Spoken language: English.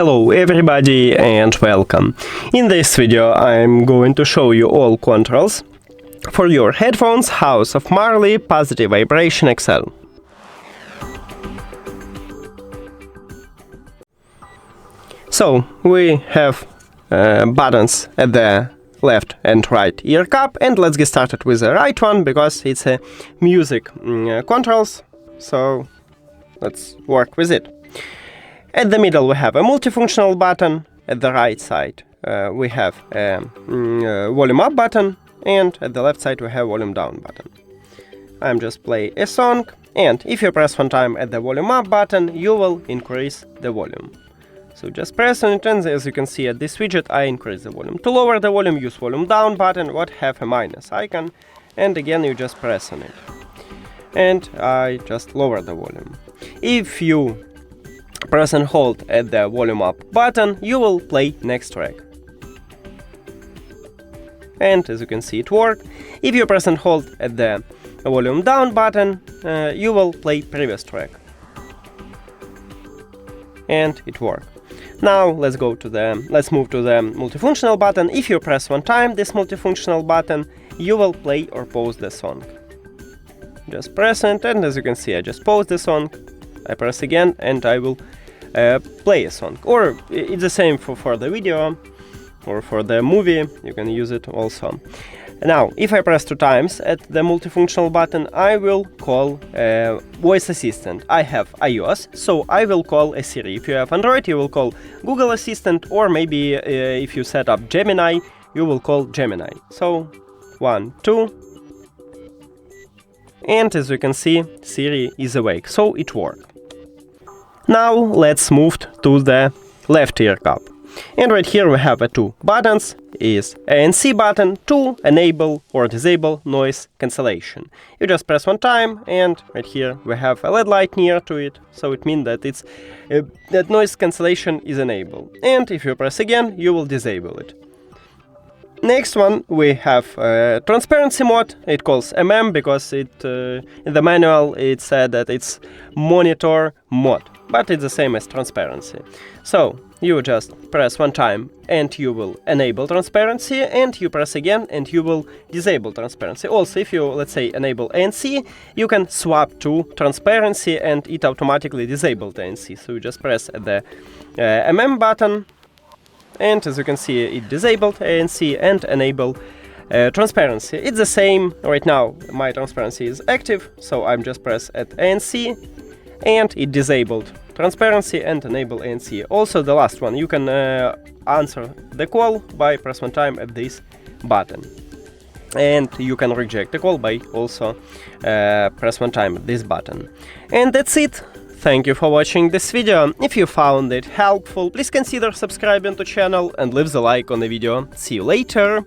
Hello everybody and welcome. In this video I'm going to show you all controls for your headphones House of Marley Positive Vibration XL. So we have buttons at the left and right ear cup, and let's get started with the right one because it's a music controls, so let's work with it. At the middle we have a multifunctional button, at the right side we have a volume up button, and at the left side we have volume down button. I'm just play a song, and if you press one time at the volume up button, you will increase the volume. So just press on it, and as you can see at this widget, I increase the volume. To lower the volume, use volume down button, what have a minus icon, and again you just press on it. And I just lower the volume. If you press and hold at the volume up button, you will play next track. And as you can see, it worked. If you press and hold at the volume down button, you will play previous track. And it worked. Now let's move to the multifunctional button. If you press one time this multifunctional button, you will play or pause the song. Just press it, and as you can see, I just pause the song. I press again and I will play a song. Or it's the same for the video or for the movie, you can use it also. Now, if I press two times at the multifunctional button, I will call a voice assistant. I have iOS, so I will call a Siri. If you have Android, you will call Google Assistant, or maybe if you set up Gemini, you will call Gemini. So 1, 2. And as you can see, Siri is awake, so it worked. Now let's move to the left ear cup. And right here we have two buttons, is ANC button to enable or disable noise cancellation. You just press one time, and right here we have a LED light near to it, so it means that that noise cancellation is enabled. And if you press again, you will disable it. Next one we have transparency mode. It calls because in the manual it said that it's monitor mode, but it's the same as transparency. So you just press one time and you will enable transparency, and you press again and you will disable transparency. Also, if you, let's say, enable ANC, you can swap to transparency and it automatically disables the ANC. So you just press the button, and as you can see, it disabled ANC and enable transparency. It's the same. Right now my transparency is active, so I'm just press at ANC and it disabled transparency and enable ANC. Also the last one, you can answer the call by press one time at this button. And you can reject the call by also press one time at this button. And that's it. Thank you for watching this video. If you found it helpful, please consider subscribing to the channel and leave the like on the video. See you later!